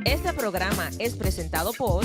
Este programa es presentado por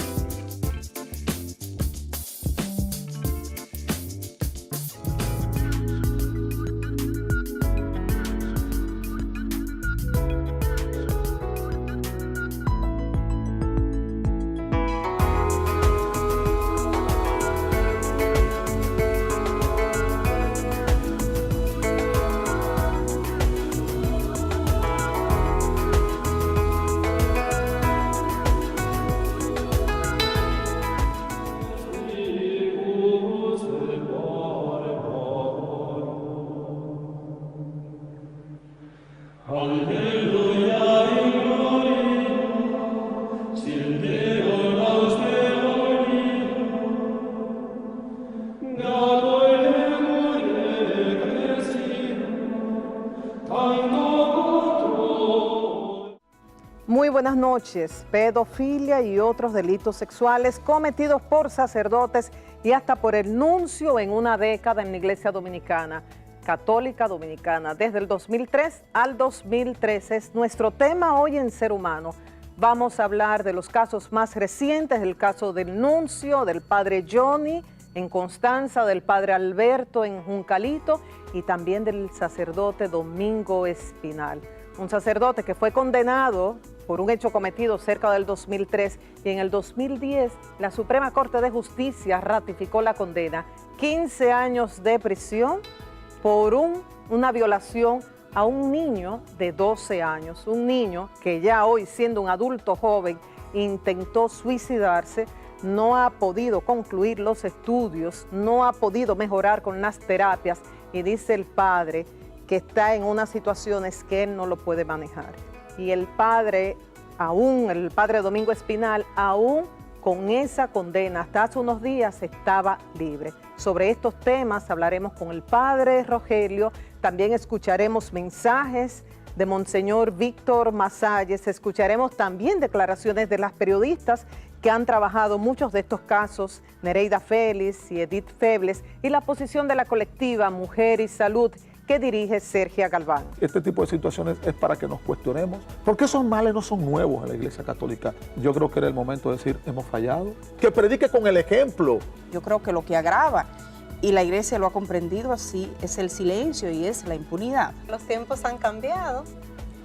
Muy buenas noches. Pedofilia y otros delitos sexuales cometidos por sacerdotes y hasta por el nuncio en una década en la Iglesia Dominicana, Católica Dominicana. Desde el 2003 al 2013 es nuestro tema hoy en Ser Humano. Vamos a hablar de los casos más recientes, del caso del nuncio, del padre Johnny en Constanza, del padre Alberto en Juncalito y también del sacerdote Domingo Espinal. Un sacerdote que fue condenado por un hecho cometido cerca del 2003 y en el 2010 la Suprema Corte de Justicia ratificó la condena, 15 años de prisión por una violación a un niño de 12 años, un niño que ya hoy siendo un adulto joven intentó suicidarse, no ha podido concluir los estudios, no ha podido mejorar con las terapias y dice el padre que está en unas situaciones que él no lo puede manejar. Y el padre Domingo Espinal, aún con esa condena, hasta hace unos días estaba libre. Sobre estos temas hablaremos con el padre Rogelio, también escucharemos mensajes de Monseñor Víctor Masalles, escucharemos también declaraciones de las periodistas que han trabajado muchos de estos casos, Nereida Félix y Edith Febles, y la posición de la colectiva Mujer y Salud, que dirige Sergia Galván. Este tipo de situaciones es para que nos cuestionemos, porque esos males no son nuevos en la Iglesia Católica. Yo creo que era el momento de decir, hemos fallado. Que predique con el ejemplo. Yo creo que lo que agrava, y la Iglesia lo ha comprendido así, es el silencio y es la impunidad. Los tiempos han cambiado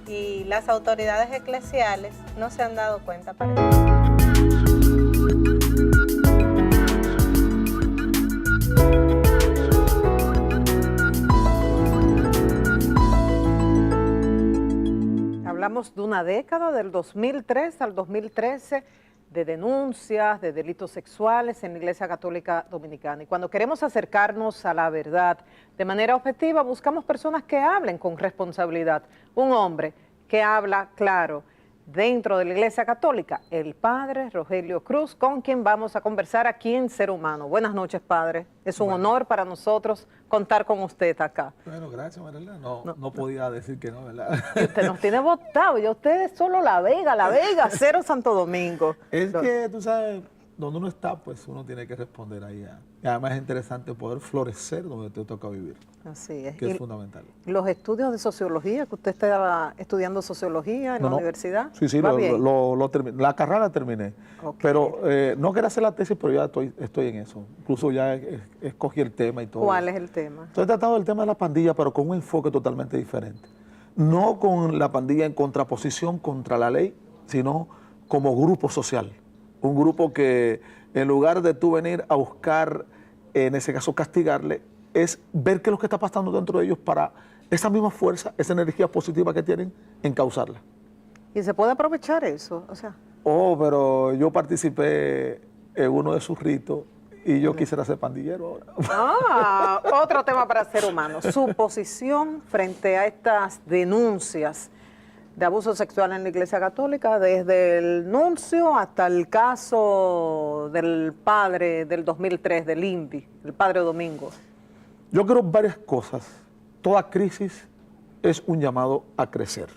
y las autoridades eclesiales no se han dado cuenta. Hablamos de una década, del 2003 al 2013, de denuncias, de delitos sexuales en la Iglesia Católica Dominicana. Y cuando queremos acercarnos a la verdad de manera objetiva, buscamos personas que hablen con responsabilidad. Un hombre que habla claro dentro de la Iglesia Católica, el padre Rogelio Cruz, con quien vamos a conversar aquí en Ser Humano. Buenas noches, padre. Es un honor para nosotros contar con usted acá. Bueno, gracias, Marilena. No podía decir que no, ¿verdad? Y usted nos tiene votado, y usted es solo La Vega, cero Santo Domingo. Es que, tú sabes, donde uno está, pues uno tiene que responder ahí. Y además es interesante poder florecer donde te toca vivir. Así es. Que es fundamental. Los estudios de sociología, que usted estaba estudiando sociología en la universidad. Sí, la carrera la terminé. Okay. Pero no quería hacer la tesis, pero ya estoy en eso. Incluso ya escogí el tema y todo. ¿Cuál es el tema? Estoy tratando el tema de la pandilla, pero con un enfoque totalmente diferente. No con la pandilla en contraposición contra la ley, sino como grupo social. Un grupo que en lugar de tú venir a buscar, en ese caso castigarle, es ver qué es lo que está pasando dentro de ellos para esa misma fuerza, esa energía positiva que tienen, encauzarla. ¿Y se puede aprovechar eso? O sea... pero yo participé en uno de sus ritos y yo quisiera ser pandillero ahora. Otro tema para Ser Humano. Su posición frente a estas denuncias de abuso sexual en la Iglesia Católica, desde el nuncio hasta el caso del padre del 2003, del INVI, el padre Domingo. Yo creo varias cosas. Toda crisis es un llamado a crecer.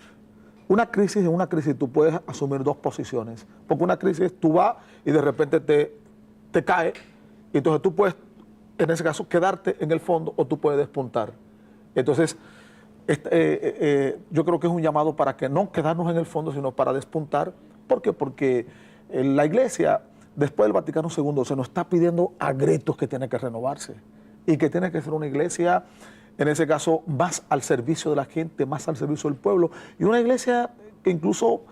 En una crisis tú puedes asumir dos posiciones, porque una crisis tú vas y de repente te cae, y entonces tú puedes, en ese caso, quedarte en el fondo o tú puedes despuntar. Entonces, yo creo que es un llamado para que no quedarnos en el fondo, sino para despuntar ¿Por qué? Porque la Iglesia, después del Vaticano II, se nos está pidiendo a gritos que tiene que renovarse y que tiene que ser una iglesia, en ese caso, más al servicio de la gente, más al servicio del pueblo, y una iglesia que incluso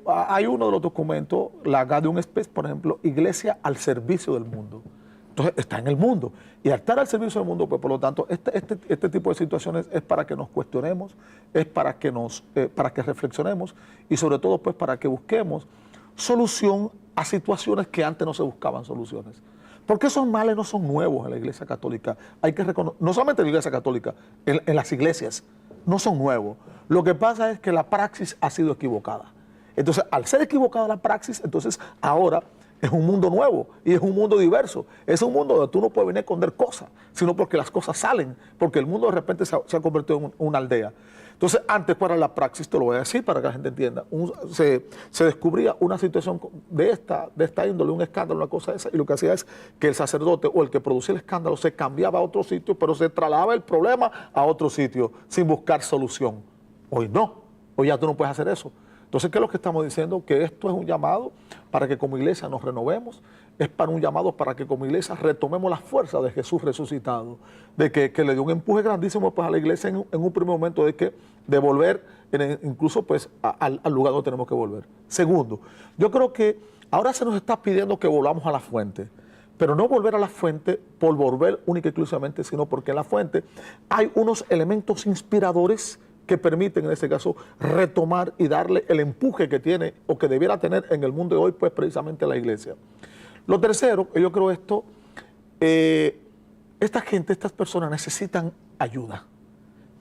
hay uno de los documentos, la Gaudium et Spes, por ejemplo, iglesia al servicio del mundo. Entonces está en el mundo, y al estar al servicio del mundo, pues por lo tanto, este tipo de situaciones es para que nos cuestionemos, es para que reflexionemos, y sobre todo pues para que busquemos solución a situaciones que antes no se buscaban soluciones. Porque esos males no son nuevos en la Iglesia Católica. Hay que reconocer, no solamente en la Iglesia Católica, en las iglesias no son nuevos. Lo que pasa es que la praxis ha sido equivocada. Entonces, al ser equivocada la praxis, entonces ahora es un mundo nuevo y es un mundo diverso. Es un mundo donde tú no puedes venir a esconder cosas, sino porque las cosas salen, porque el mundo de repente se ha convertido en una aldea. Entonces, antes para la praxis, te lo voy a decir para que la gente entienda, se descubría una situación de esta índole, un escándalo, una cosa esa, y lo que hacía es que el sacerdote o el que producía el escándalo se cambiaba a otro sitio, pero se trasladaba el problema a otro sitio sin buscar solución. Hoy no, hoy ya tú no puedes hacer eso. Entonces, ¿qué es lo que estamos diciendo? Que esto es un llamado para que como iglesia nos renovemos, es para un llamado para que como iglesia retomemos la fuerza de Jesús resucitado, de que le dio un empuje grandísimo pues, a la iglesia en un primer momento de volver incluso pues, al lugar donde tenemos que volver. Segundo, yo creo que ahora se nos está pidiendo que volvamos a la fuente, pero no volver a la fuente por volver única y exclusivamente, sino porque en la fuente hay unos elementos inspiradores que permiten en este caso retomar y darle el empuje que tiene o que debiera tener en el mundo de hoy, pues precisamente la iglesia. Lo tercero, yo creo esta gente, estas personas necesitan ayuda,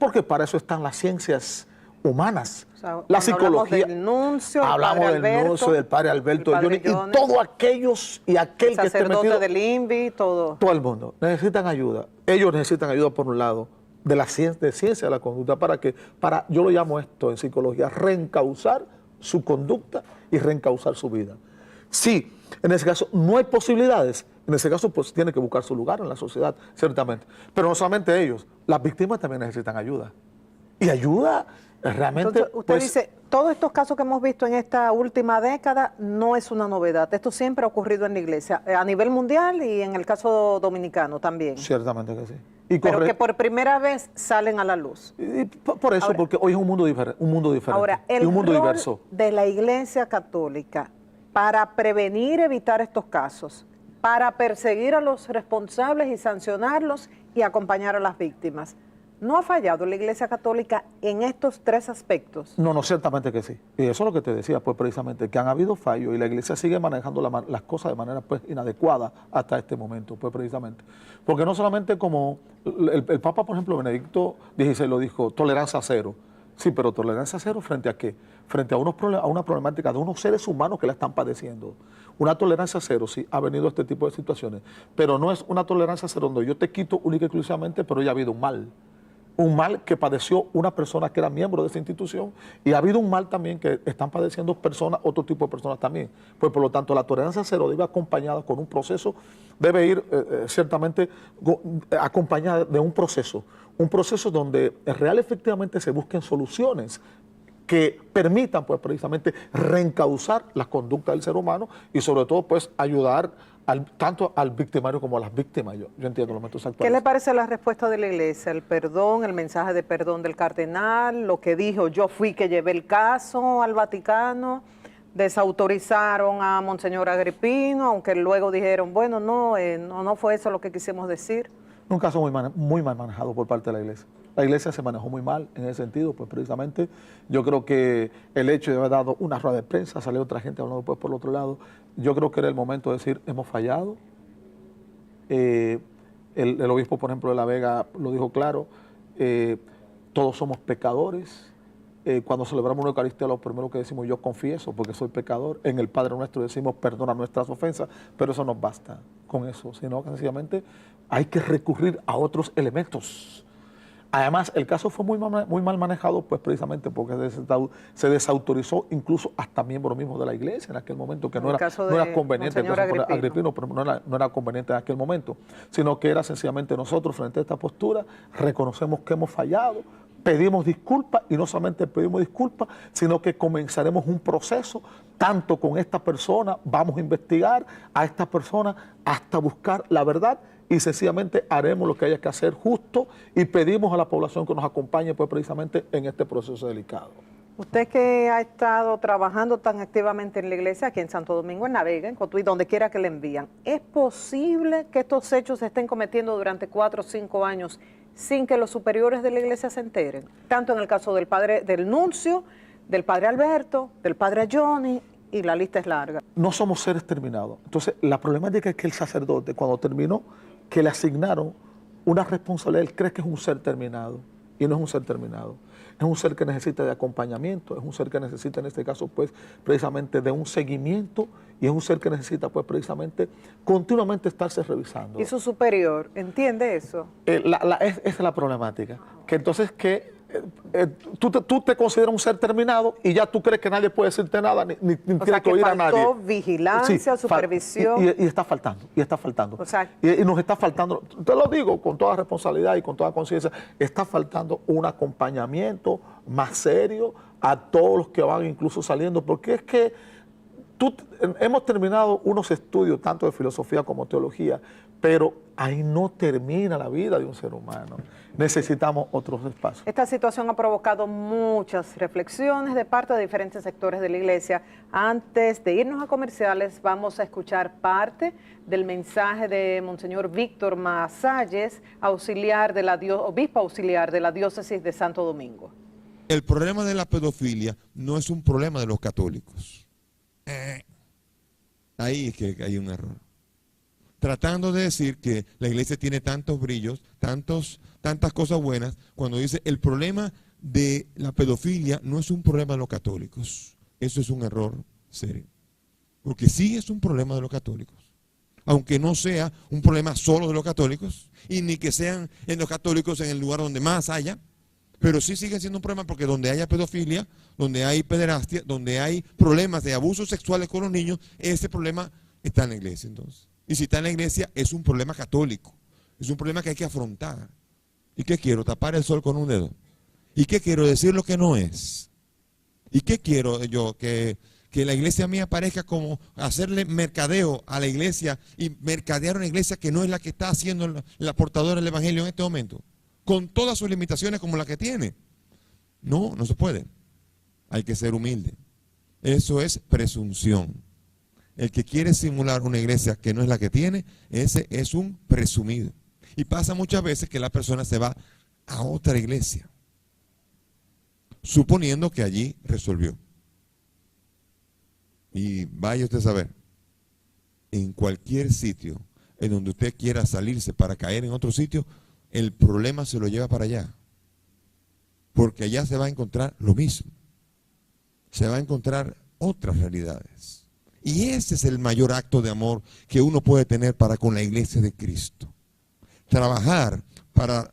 porque para eso están las ciencias humanas, o sea, la psicología. Hablamos del nuncio, del padre Alberto, y todos aquellos y aquel que esté metido, del INVI, todo el mundo necesitan ayuda. Ellos necesitan ayuda por un lable de la ciencia de la conducta, yo lo llamo esto en psicología, reencauzar su conducta y reencauzar su vida. Sí, en ese caso no hay posibilidades, en ese caso pues tiene que buscar su lugar en la sociedad, ciertamente. Pero no solamente ellos, las víctimas también necesitan ayuda. Y ayuda realmente... Entonces, usted dice, todos estos casos que hemos visto en esta última década no es una novedad. Esto siempre ha ocurrido en la iglesia, a nivel mundial y en el caso dominicano también. Ciertamente que sí. Pero que por primera vez salen a la luz. Y por eso, ahora, porque hoy es un mundo diferente ahora, y un mundo rol diverso. De la Iglesia Católica para prevenir, evitar estos casos, para perseguir a los responsables y sancionarlos y acompañar a las víctimas. ¿No ha fallado la Iglesia Católica en estos tres aspectos? No, ciertamente que sí. Y eso es lo que te decía, pues precisamente, que han habido fallos y la Iglesia sigue manejando las cosas de manera pues inadecuada hasta este momento, pues precisamente. Porque no solamente como el Papa, por ejemplo, Benedicto XVI lo dijo, tolerancia cero. Sí, pero tolerancia cero ¿frente a qué? Frente a una problemática de unos seres humanos que la están padeciendo. Una tolerancia cero, sí, ha venido este tipo de situaciones, pero no es una tolerancia cero donde yo te quito única y exclusivamente, pero ya ha habido un mal. Un mal que padeció una persona que era miembro de esa institución y ha habido un mal también que están padeciendo personas, otro tipo de personas también. Pues por lo tanto la tolerancia cero debe acompañada con un proceso, debe ir ciertamente acompañada de un proceso donde real efectivamente se busquen soluciones que permitan pues precisamente reencauzar la conducta del ser humano y sobre todo pues ayudar tanto al victimario como a las víctimas. Yo entiendo los métodos actuales. ¿Qué le parece la respuesta de la iglesia? El perdón, el mensaje de perdón del cardenal, lo que dijo, yo fui que llevé el caso al Vaticano, desautorizaron a Monseñor Agripino, aunque luego dijeron, bueno, no fue eso lo que quisimos decir. Un caso muy mal manejado por parte de la iglesia. La iglesia se manejó muy mal en ese sentido, pues precisamente yo creo que el hecho de haber dado una rueda de prensa, salió otra gente hablando después por el otro lado, yo creo que era el momento de decir, hemos fallado. El obispo, por ejemplo, de La Vega lo dijo claro, todos somos pecadores. Cuando celebramos una Eucaristía, lo primero que decimos, yo confieso porque soy pecador. En el Padre Nuestro decimos, perdona nuestras ofensas, pero eso no basta con eso, sino que sencillamente hay que recurrir a otros elementos. Además, el caso fue muy mal manejado, pues precisamente porque se desautorizó incluso hasta miembros mismos de la iglesia en aquel momento, que no era conveniente, Agripino, pero no era conveniente en aquel momento, sino que era sencillamente nosotros frente a esta postura, reconocemos que hemos fallado, pedimos disculpas, y no solamente pedimos disculpas, sino que comenzaremos un proceso, tanto con esta persona, vamos a investigar a esta persona hasta buscar la verdad, y sencillamente haremos lo que haya que hacer justo, y pedimos a la población que nos acompañe pues precisamente en este proceso delicado. Usted que ha estado trabajando tan activamente en la iglesia, aquí en Santo Domingo, en La Vega, en Cotuí, donde quiera que le envían, ¿es posible que estos hechos se estén cometiendo durante 4 o 5 años sin que los superiores de la iglesia se enteren? Tanto en el caso del padre, del nuncio, del padre Alberto, del padre Johnny, y la lista es larga. No somos seres terminados. Entonces, la problemática es que el sacerdote, cuando terminó, que le asignaron una responsabilidad, él cree que es un ser terminado, y no es un ser terminado. Es un ser que necesita de acompañamiento, es un ser que necesita en este caso pues precisamente de un seguimiento, y es un ser que necesita pues precisamente continuamente estarse revisando. ¿Y su superior entiende eso? Esa es la problemática, que entonces que tú te consideras un ser terminado y ya tú crees que nadie puede decirte nada, ni O tienes sea, que que oír a nadie. faltó vigilancia, supervisión. Y está faltando, y está faltando. O sea, y nos está faltando, te lo digo con toda responsabilidad y con toda conciencia, está faltando un acompañamiento más serio a todos los que van incluso saliendo, porque es que hemos terminado unos estudios tanto de filosofía como teología, pero ahí no termina la vida de un ser humano. Necesitamos otros espacios. Esta situación ha provocado muchas reflexiones de parte de diferentes sectores de la iglesia. Antes de irnos a comerciales, vamos a escuchar parte del mensaje de Monseñor Víctor Masalles, obispo auxiliar de la diócesis de Santo Domingo. El problema de la pedofilia no es un problema de los católicos. Ahí es que hay un error. Tratando de decir que la iglesia tiene tantos brillos, tantas cosas buenas, cuando dice el problema de la pedofilia no es un problema de los católicos. Eso es un error serio. Porque sí es un problema de los católicos. Aunque no sea un problema solo de los católicos, y ni que sean en los católicos en el lugar donde más haya, pero sí sigue siendo un problema porque donde haya pedofilia, donde hay pederastia, donde hay problemas de abusos sexuales con los niños, ese problema está en la iglesia entonces. Y si está en la iglesia, es un problema católico. Es un problema que hay que afrontar. ¿Y qué quiero? ¿Tapar el sol con un dedo? ¿Y qué quiero? Decir lo que no es. ¿Y qué quiero yo? Que la iglesia mía parezca como hacerle mercadeo a la iglesia y mercadear a una iglesia que no es la que está haciendo la portadora del evangelio en este momento. Con todas sus limitaciones como la que tiene. No, no se puede. Hay que ser humilde. Eso es presunción. El que quiere simular una iglesia que no es la que tiene, ese es un presumido. Y pasa muchas veces que la persona se va a otra iglesia, suponiendo que allí resolvió. Y vaya usted a saber, en cualquier sitio en donde usted quiera salirse para caer en otro sitio, el problema se lo lleva para allá. Porque allá se va a encontrar lo mismo. Se va a encontrar otras realidades. Y ese es el mayor acto de amor que uno puede tener para con la iglesia de Cristo. Trabajar para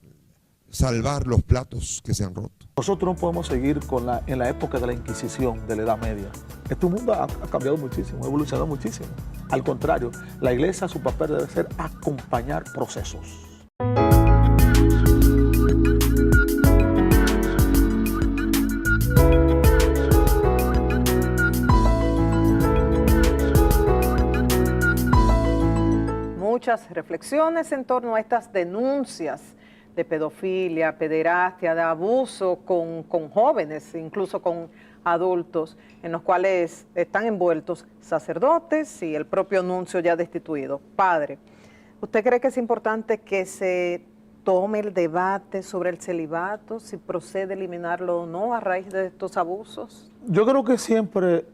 salvar los platos que se han roto. Nosotros no podemos seguir en la época de la Inquisición, de la Edad Media. Este mundo ha cambiado muchísimo, ha evolucionado muchísimo. Al contrario, la iglesia, su papel debe ser acompañar procesos. Muchas reflexiones en torno a estas denuncias de pedofilia, pederastia, de abuso con jóvenes, incluso con adultos, en los cuales están envueltos sacerdotes y el propio nuncio ya destituido. Padre, ¿usted cree que es importante que se tome el debate sobre el celibato, si procede a eliminarlo o no a raíz de estos abusos? Yo creo que siempre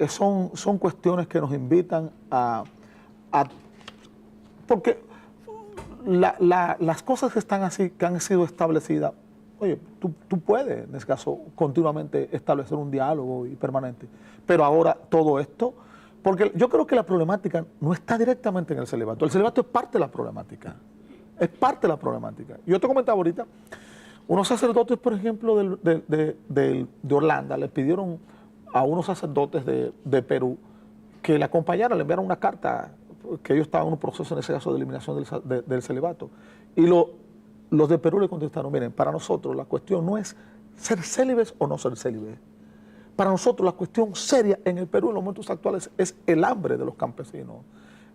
son cuestiones que nos invitan a porque las cosas que están así, que han sido establecidas, oye, tú puedes, en este caso, continuamente establecer un diálogo y permanente. Pero ahora todo esto, porque yo creo que la problemática no está directamente en el celibato. El celibato es parte de la problemática. Es parte de la problemática. Yo te comentaba ahorita, unos sacerdotes, por ejemplo, de Orlando, le pidieron a unos sacerdotes de Perú que le acompañaran, le enviaron una carta que ellos estaban en un proceso, en ese caso, de eliminación del celibato. Y los de Perú le contestaron, miren, para nosotros la cuestión no es ser célibes o no ser célibes. Para nosotros la cuestión seria en el Perú en los momentos actuales es el hambre de los campesinos.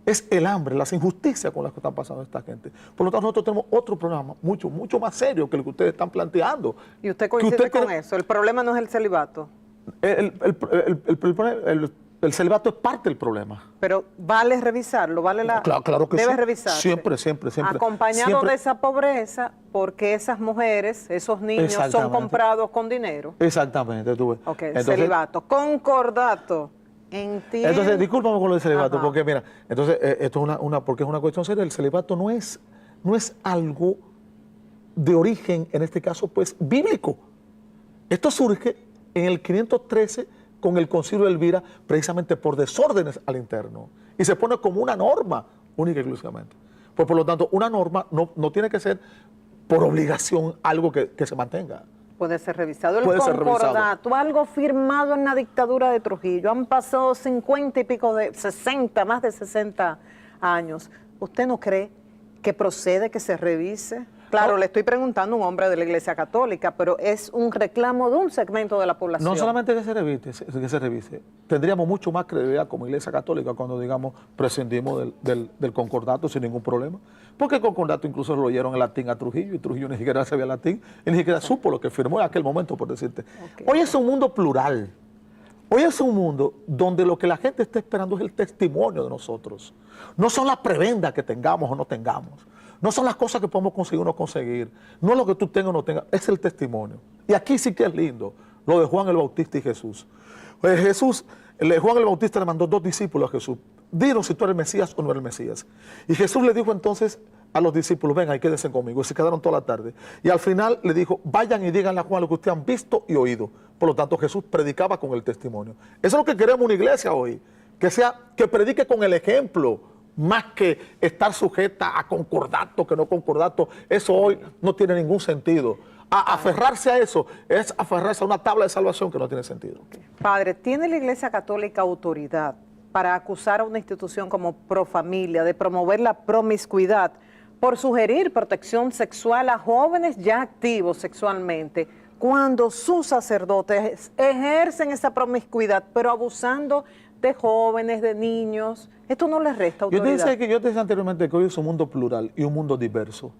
Es el hambre, las injusticias con las que están pasando esta gente. Por lo tanto, nosotros tenemos otro programa mucho más serio que el que ustedes están planteando. ¿Y usted coincide con eso? ¿El problema no es el celibato? El celibato es parte del problema. Pero vale revisarlo, Claro que debe sí. revisarse. Siempre. Acompañado Siempre. de esa pobreza, porque esas mujeres, esos niños son Exactamente. comprados con dinero. Exactamente, tú ves. Ok, Entonces, celibato. Concordato. Entiendo. Entonces, discúlpame con lo del celibato, Ajá. porque mira, entonces esto es porque es una cuestión seria. El celibato no es algo de origen, en este caso, pues, bíblico. Esto surge en el 513 con el Concilio de Elvira, precisamente por desórdenes al interno. Y se pone como una norma, única y exclusivamente. Pues, por lo tanto, una norma no tiene que ser por obligación algo que se mantenga. Puede ser revisado. El Puede ser concordato, revisado. algo firmado en la dictadura de Trujillo. Han pasado 50 y pico de 60, más de 60 años. ¿Usted no cree que procede que se revise? Claro, No. le estoy preguntando a un hombre de la Iglesia Católica, pero es un reclamo de un segmento de la población. No solamente que se revise, tendríamos mucho más credibilidad como Iglesia Católica cuando, digamos, prescindimos del concordato sin ningún problema. Porque el concordato incluso lo oyeron en latín a Trujillo, y Trujillo ni siquiera sabía latín, y ni siquiera supo lo que firmó en aquel momento, por decirte. Ok. Hoy es un mundo plural. Hoy es un mundo donde lo que la gente está esperando es el testimonio de nosotros. No son las prebendas que tengamos o no tengamos. No son las cosas que podemos conseguir o no conseguir. No es lo que tú tengas o no tengas, es el testimonio. Y aquí sí que es lindo lo de Juan el Bautista y Jesús. Pues Juan el Bautista le mandó 2 discípulos a Jesús. Dinos si tú eres el Mesías o no eres el Mesías. Y Jesús le dijo entonces a los discípulos, vengan y quédense conmigo. Y se quedaron toda la tarde. Y al final le dijo, vayan y díganle a Juan lo que ustedes han visto y oído. Por lo tanto, Jesús predicaba con el testimonio. Eso es lo que queremos una iglesia hoy. Que predique con el ejemplo. Más que estar sujeta a concordato, que no concordato, eso hoy no tiene ningún sentido. Aferrarse a eso es aferrarse a una tabla de salvación que no tiene sentido. Padre, ¿tiene la Iglesia Católica autoridad para acusar a una institución como Profamilia de promover la promiscuidad por sugerir protección sexual a jóvenes ya activos sexualmente, cuando sus sacerdotes ejercen esa promiscuidad, pero abusando de jóvenes, de niños? Esto no les resta autoridad. Yo te decía anteriormente que hoy es un mundo plural y un mundo diverso.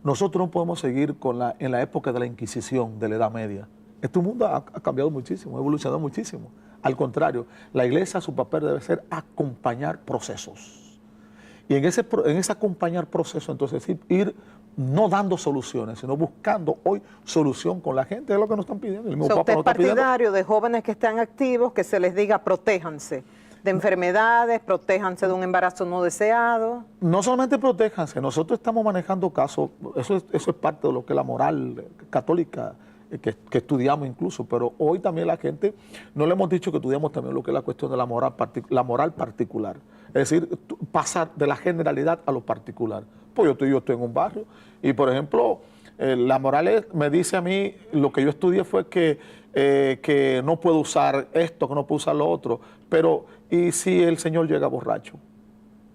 Nosotros no podemos seguir en la época de la Inquisición, de la Edad Media. Este mundo ha cambiado muchísimo, ha evolucionado muchísimo. Al contrario, la iglesia, su papel debe ser acompañar procesos. Y en ese acompañar procesos, entonces ir no dando soluciones, sino buscando hoy solución con la gente, es lo que nos están pidiendo. El mismo Papa Usted es nos está pidiendo. partidario de jóvenes que están activos, que se les diga protéjanse de enfermedades, protéjanse de un embarazo no deseado. No solamente protéjanse, nosotros estamos manejando casos, eso es parte de lo que es la moral católica que estudiamos incluso, pero hoy también la gente, no le hemos dicho que estudiamos también lo que es la cuestión de la moral particular, es decir, pasar de la generalidad a lo particular. Pues yo estoy en un barrio y, por ejemplo, la moral me dice a mí, lo que yo estudié fue que no puedo usar esto, que no puedo usar lo otro, pero ¿y si el señor llega borracho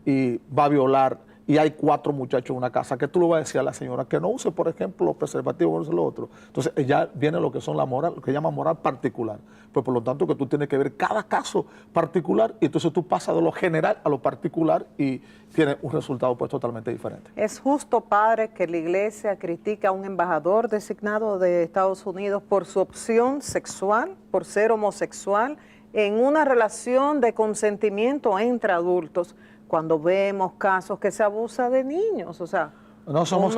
y va a violar y hay 4 muchachos en una casa? ¿Qué tú le vas a decir a la señora? Que no use, por ejemplo, los preservativos, no use lo otro. Entonces ya viene lo que son la moral, lo que llaman moral particular. Pues por lo tanto que tú tienes que ver cada caso particular y entonces tú pasas de lo general a lo particular y tienes un resultado pues totalmente diferente. ¿Es justo, padre, que la iglesia critica a un embajador designado de Estados Unidos por su opción sexual, por ser homosexual, en una relación de consentimiento entre adultos, cuando vemos casos que se abusa de niños? O sea, no somos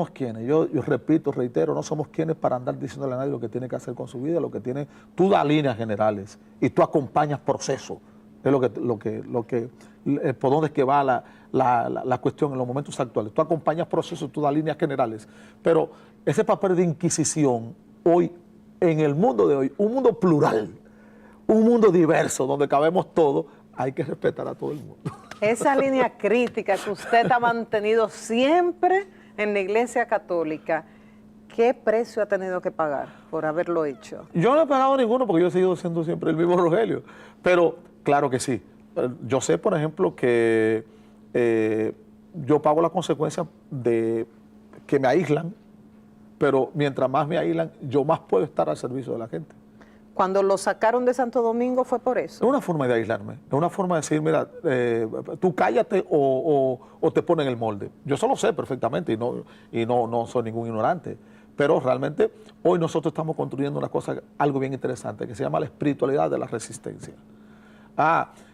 quienes, yo repito, reitero, no somos quienes para andar diciéndole a nadie lo que tiene que hacer con su vida, lo que tiene, tú das líneas generales y tú acompañas procesos, es por dónde es que va la cuestión en los momentos actuales. Tú acompañas procesos, tú das líneas generales, pero ese papel de inquisición hoy, en el mundo de hoy, un mundo plural, un mundo diverso, donde cabemos todos, hay que respetar a todo el mundo. esa línea crítica que usted ha mantenido siempre en la Iglesia Católica, ¿qué precio ha tenido que pagar por haberlo hecho? Yo no he pagado ninguno porque yo he seguido siendo siempre el mismo Rogelio, pero claro que sí. Yo sé, por ejemplo, que yo pago las consecuencias de que me aíslan pero mientras más me aíslan, yo más puedo estar al servicio de la gente. Cuando lo sacaron de Santo Domingo fue por Es eso. una forma de aislarme, es una forma de decir, mira, tú cállate o te ponen el molde. Yo eso lo sé perfectamente y no soy ningún ignorante, pero realmente hoy nosotros estamos construyendo una cosa, algo bien interesante, que se llama la espiritualidad de la resistencia.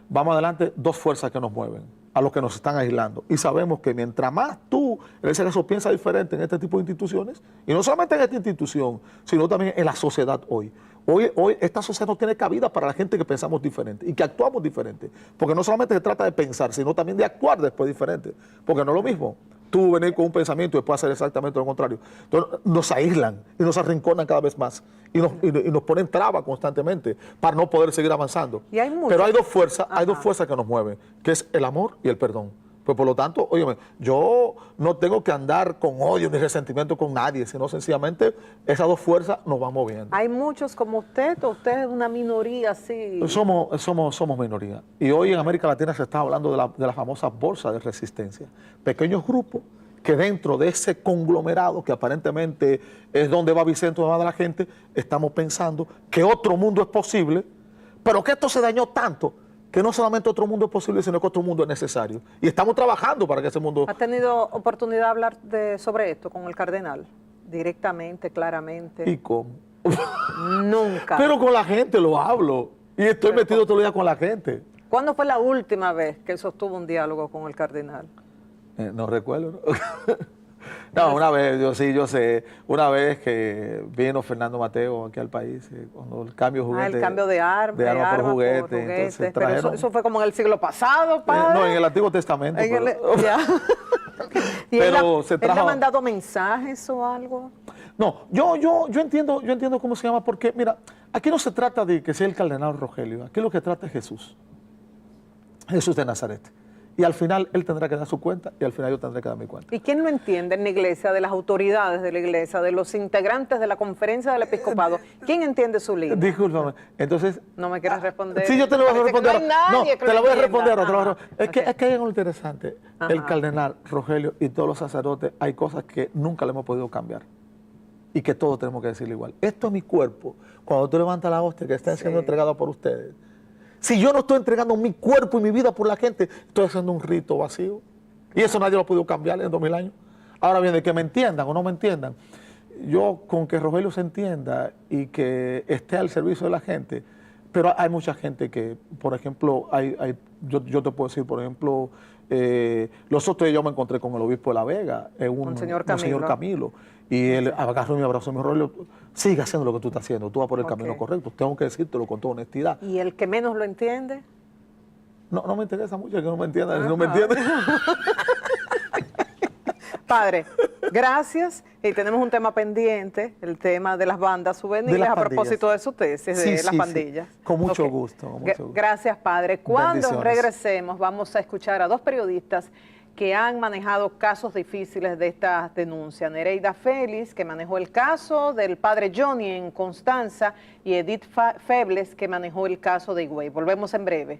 Vamos adelante, dos fuerzas que nos mueven, a los que nos están aislando. Y sabemos que mientras más tú, en ese caso, piensas diferente en este tipo de instituciones, y no solamente en esta institución, sino también en la sociedad hoy. Hoy esta sociedad no tiene cabida para la gente que pensamos diferente y que actuamos diferente. Porque no solamente se trata de pensar, sino también de actuar después diferente. Porque no es lo mismo tú venir con un pensamiento y después hacer exactamente lo contrario. Entonces nos aíslan y nos arrinconan cada vez más. Y nos ponen trabas constantemente para no poder seguir avanzando. Y hay muchas. Pero hay dos fuerzas que nos mueven, que es el amor y el perdón. Pues por lo tanto, óyeme, yo no tengo que andar con odio ni resentimiento con nadie, sino sencillamente esas dos fuerzas nos van moviendo. Hay muchos como usted, o usted es una minoría así. Somos minoría. Y hoy en América Latina se está hablando de la famosa bolsa de resistencia. Pequeños grupos que dentro de ese conglomerado, que aparentemente es donde va Vicente, donde va la gente, estamos pensando que otro mundo es posible, pero que esto se dañó tanto que no solamente otro mundo es posible, sino que otro mundo es necesario. Y estamos trabajando para que ese mundo... ¿Ha tenido oportunidad de hablar sobre esto con el cardenal? Directamente, claramente. ¿Y cómo? Nunca. Pero con la gente lo hablo. Y estoy metido todo el día con la gente. ¿Cuándo fue la última vez que él sostuvo un diálogo con el cardenal? No recuerdo, ¿no? No, una vez, yo sé, una vez que vino Fernando Mateo aquí al país, cuando el cambio de juguete. El cambio de arma por juguete. Entonces pero trajeron, eso fue como en el siglo pasado, padre. no, en el Antiguo Testamento. Ya. ¿Y Pero él le ha mandado mensajes o algo? No, yo entiendo cómo se llama, porque mira, aquí no se trata de que sea el cardenal Rogelio, aquí lo que trata es Jesús de Nazaret. Y al final él tendrá que dar su cuenta y al final yo tendré que dar mi cuenta. ¿Y quién no entiende en la iglesia, de las autoridades de la iglesia, de los integrantes de la conferencia del episcopado? ¿Quién entiende su línea? Discúlpame, entonces... No me quieres responder. Sí, yo te lo voy a Parece que responder. no hay nadie que te lo voy a entienda. responder. Ajá. Es que hay algo interesante. Ajá. El cardenal Rogelio y todos los sacerdotes, hay cosas que nunca le hemos podido cambiar y que todos tenemos que decirle igual. Esto es mi cuerpo. Cuando tú levantas la hostia que está siendo entregada por ustedes, si yo no estoy entregando mi cuerpo y mi vida por la gente, estoy haciendo un rito vacío. Y eso nadie lo ha podido cambiar en 2000 años. Ahora bien, de que me entiendan o no me entiendan, yo con que Rogelio se entienda y que esté al servicio de la gente, pero hay mucha gente que, por ejemplo, yo te puedo decir, por ejemplo, los otros días yo me encontré con el obispo de La Vega, Monseñor Camilo, y él agarró y me abrazó y me dijo, Rogelio, sigue haciendo lo que tú estás haciendo, tú vas por el camino correcto, tengo que decírtelo con toda honestidad. ¿Y el que menos lo entiende? No me interesa mucho que no me entiendan, si no me entienden. Padre, gracias. Y tenemos un tema pendiente, el tema de las bandas juveniles, a propósito de su tesis, de las pandillas. Sí. Con mucho gusto. Con mucho gusto. Gracias, Padre. Cuando Bendiciones. regresemos, vamos a escuchar a dos periodistas que han manejado casos difíciles de estas denuncias. Nereida Félix, que manejó el caso del padre Johnny en Constanza, y Edith Febles, que manejó el caso de Higüey. Volvemos en breve.